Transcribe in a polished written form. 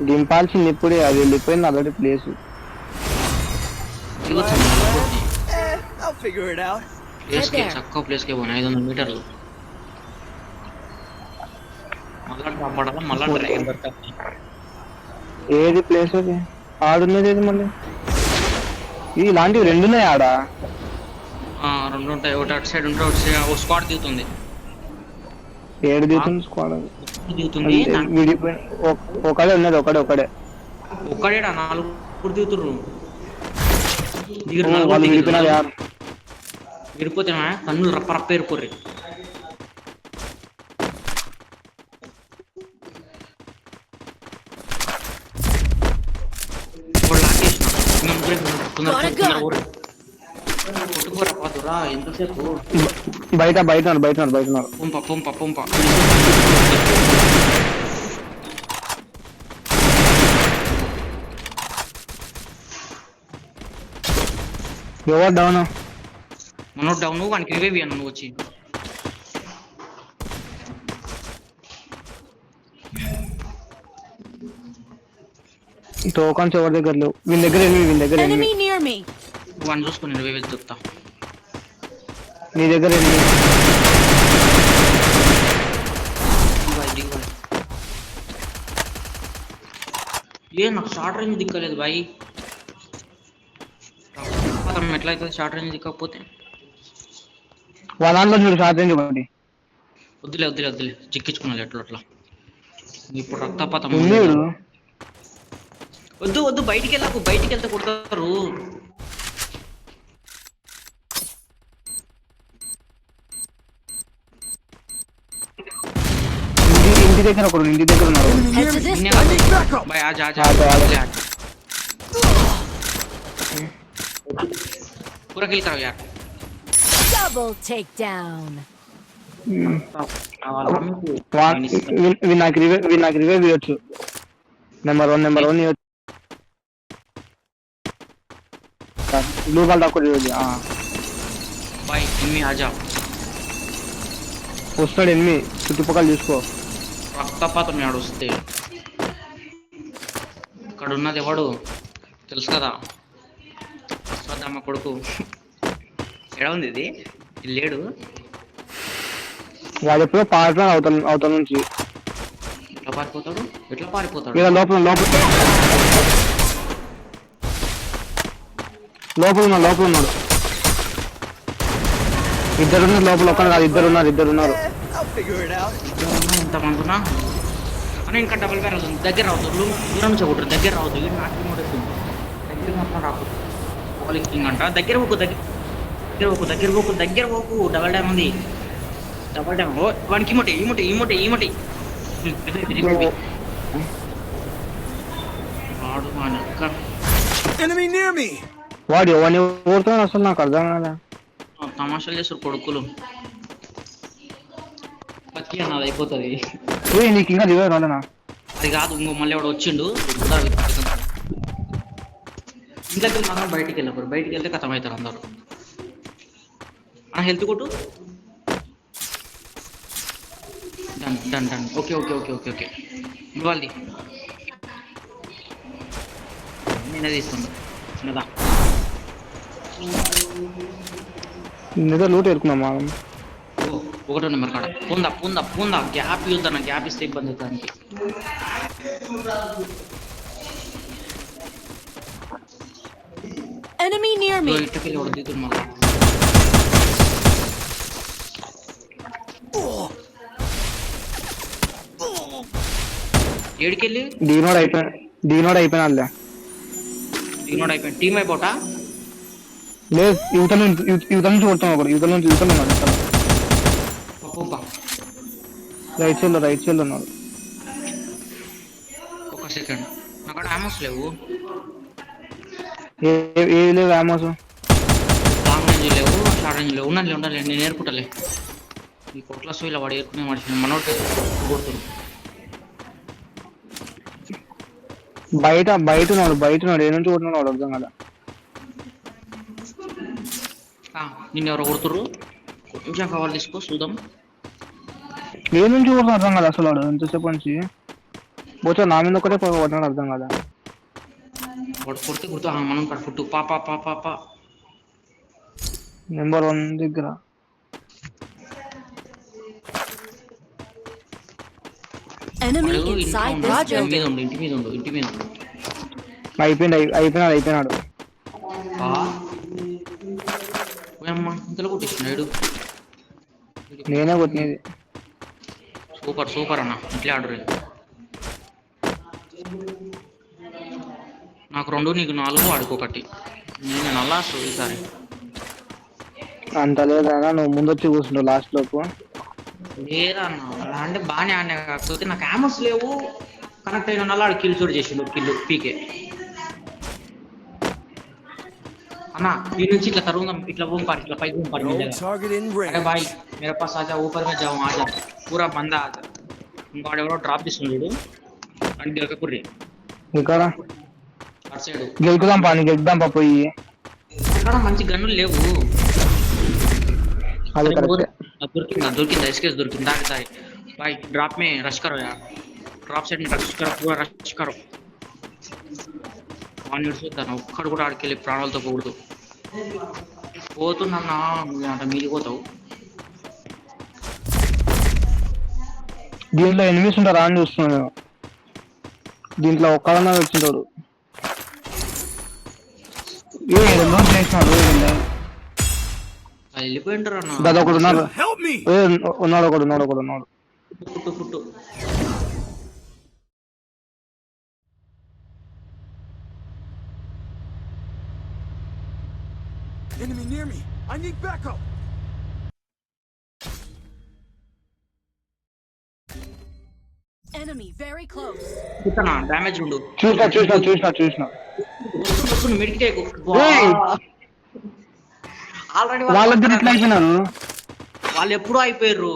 దింపాల్సింది ఇప్పుడే, అది వెళ్ళిపోయింది ఆల్రెడీ ప్లేస్. తక్కువ ప్లేస్కి పోను 500 మీటర్లు. మళ్ళా డ్రాప్ పడాలా, మళ్ళా డ్రాగన్ దొరకాలి. ఏది ప్లేస్ అది ఆడున్నది ఏది మళ్ళీ? ఇలాంటివి 2 ఉన్నాయి ఆడ. 2 ఉంటాయి, ఒకటి అటు సైడ్ ఉంటే ఒకటి సైడ్ ఒక స్క్వాడ్ దిగుతుంది. ఏడు దిగుతుంది స్క్వాడ్ దిగుతుంది. విడిపోయి ఒకడే ఉన్నది, ఒకడే ఒక్కడేడా 4 దిగుతుర్రు. వాళ్ళు విడిపోయినారు యారు. విడిపోతే కన్నులు రప్ప రప్ప ఏరుకోర్రి. కొట్టుకోరా ఎంతసేపు బయట పంప ఎవరు డౌన్? మనోడు డౌన్, వానికి రివైవ్ అన్న నువ్వు వచ్చి. టోకన్స్ ఎవరి దగ్గర లేవు. వీళ్ళ దగ్గర వాడిని చూసుకుని రివైవ్ చెప్తా. నీ దగ్గర నాకు షార్ట్ రేంజ్ దిక్కలేదు బాయ్. ఎట్లయితే షార్ట్ రేంజ్ దిక్కకపోతే వాళ్ళలో చూడు షార్ట్ రేంజ్ ఒకటి. వద్దులే చిక్కించుకున్నాను ఎట్లా. ఇప్పుడు రక్తపాతం వద్దు. బయటికి వెళ్తే కొడతారు. ఇంటి దగ్గర ఉన్నారు. पूरा किल करो यार. Double takedown. నాకు రివైవ్ ఇవ్వచ్చు. నెంబర్ 1 ఇవ్వచ్చు. బ్లూ బాల్ దాకా రివైవ్. भाई ఎనిమి ఆజా. వస్తాడు ఎనిమి, చుట్టుపక్కల చూసుకో. రక్తపాతం వస్తే ఇక్కడ ఉన్నది ఎవడు తెలుసు కదా, అమ్మ కొడుకు. ఎక్కడ ఉంది ఇది? లేడు. వాడు ఎప్పుడో పారిపోయాడు అవతల నుంచి. ఎట్లా పారిపోతాడు? లోపల ఉన్నాడు. ఇద్దరున్నారు లోపల, ఒక్కడు కాదు, ఇద్దరున్నారు. ఎంతమంది ఉన్నా అని ఇంకా డబుల్ బ్యారల్ ఉంది. దగ్గర రావద్దు, దూరం నుంచి కొట్టరు. దగ్గర రావద్దు, ఇది నాకు దగ్గర మాత్రం రాకూడదు. అంట దగ్గర పోకు. డబల్ డ్యామ్ ఉంది. వానికి ఇమోటి వాడు ఎవరిని ఊరుతున్నాడు అసలు నాకు అర్థం కాదా. తమాషాలు చేస్తారు కొడుకులు. బతికి అన్నది అయిపోతుంది. నీకు ఇంకా రివైవ్ రాలేనా? అది కాదు, ఇంకో మళ్ళీ ఎవడు వచ్చిండు. ఇంట్లోకి మాత్రం బయటికి వెళ్తే కథం అవుతారు అందరు. హెల్త్ కొట్టు. డన్. ఓకే. ఇవ్వాలి నేనే తీసుకుంటా. చిన్నదా నిజ లూట్ ఎరుకున్నామా? 1 నెంబర్ కాడ పూందా గ్యాప్ ఇద్దాను. గ్యాప్ ఇస్తే ఇబ్బంది అవుతానికి. Enemy near me. ఇటుకెళ్ళి ఎవడు దిగుతుంది మళ్ళా. ఏడికెళ్ళి డినోడ్ అయిపోయినా టీమ్ అయిపోటా లేదు. యువత నుంచి కొడతాం. ఒకడు యువత ఉన్నాడు. రైట్ సైడ్ ఉన్నాడు. ఒక సెకండ్, అక్కడ ఆమోస్ లేవు. ఏవి లేవు ఆమోస్. లాంగ్ రేంజ్ లేవు, షార్ట్ రేంజ్ లేవు. ఉండాలి నేను ఏర్పుటలే. ఈ కొట్ల సోయిలా వాడు ఏర్పునే మనిషి మనోడు కొడుతుంది. బయట ఉన్నాడు. ఏ నుంచి కొడుతున్నాడు వాడు అర్థం కదా. నిన్ను ఎవరో కొడుతుర్రు. కొంచెం కవర్ తీసుకో చూద్దాం. ఏ నుంచి కొడుతున్నా అర్థం కదా అసలు వాడు ఎంతసేపు నుంచి. బోచో నా మీద ఒకటే కొట్టినాడు అర్థం కదా. వాడు కొడితే గుర్తు మనం కాడ ఫుట్టు పా పా పా పా పా. నెంబర్ 1 దగ్గర Enemy వాడు inside ఇంట్లో this ఉండు, ఇంటి మీద building. ఉండు, ఇంటి మీద ఉండు, ఇంటి మీద ఉండు. అయిపోయినాడు. ఓయమ్మ ఇంతలో కొట్టిస్తున్నాడు. నేనే కొట్టినది. సూపర్ సూపర్ అన్న, ఇట్లే ఆర్డర్. నాకు 2 నీకు 4 వాడుకోకటి. నేను నల్లా ఈసారి అంత లేదా నువ్వు ముందొచ్చి కూర్చుంటావు లాస్ట్ లోపు. లేదా అన్న అలా అంటే బాగానే ఆడినా, కాకపోతే నాకు యామస్ లేవు. కనెక్ట్ అయిన నల్లా కిల్ చోటు చేసిండు, కిల్లు పీకే అన్న. ఈ నుంచి ఇట్లా తరుగుందాం, ఇట్లా పంపారు, ఇట్లా పైకి పంపారు. అరే బాయ్ मेरे पास आजा, ऊपर में जाऊँ, आजा पूरा बंदा आजा. ఇంకోటి ఎవరో డ్రాప్ చేస్తున్నాడు అని గెలకకుర్రి ఇక్కడ అటు సైడ్. గెలుకుదాం పోయి. అక్కడ మంచి గన్నులు లేవు. అది కరెక్ట్. దొరికిందా ఎస్కేస్ దొరికిందా దారి भाई. ड्रॉप में रश करो यार, ड्रॉप साइड में रश करो, पूरा रश करो. 1 minute చూద్దాను, ఒక్కడు కూడా ఆడికెళ్ళి ప్రాణాలతో పోకూడదు. పోతున్నా అంటే మిగిలిపోతావు. దీంట్లో ఎనిమిస్ ఉంటారా అని చూస్తున్నాను. దీంట్లో ఒక్కడన్నా వచ్చింటాడు. చేసినాడు వెళ్ళిపోయింటారు అన్న. దాదా ఒకడు ఉన్నాడు. Foot foot Enemy near me. I need backup. Enemy very close. చూస్తానా డ్యామేజ్ ఉండు. చూసిన మెడికిటే ఆల్రెడీ వాళ్ళిద్దరు ఇట్లా అయిపోయినారు. వాళ్ళు ఎప్పుడూ అయిపోయారు.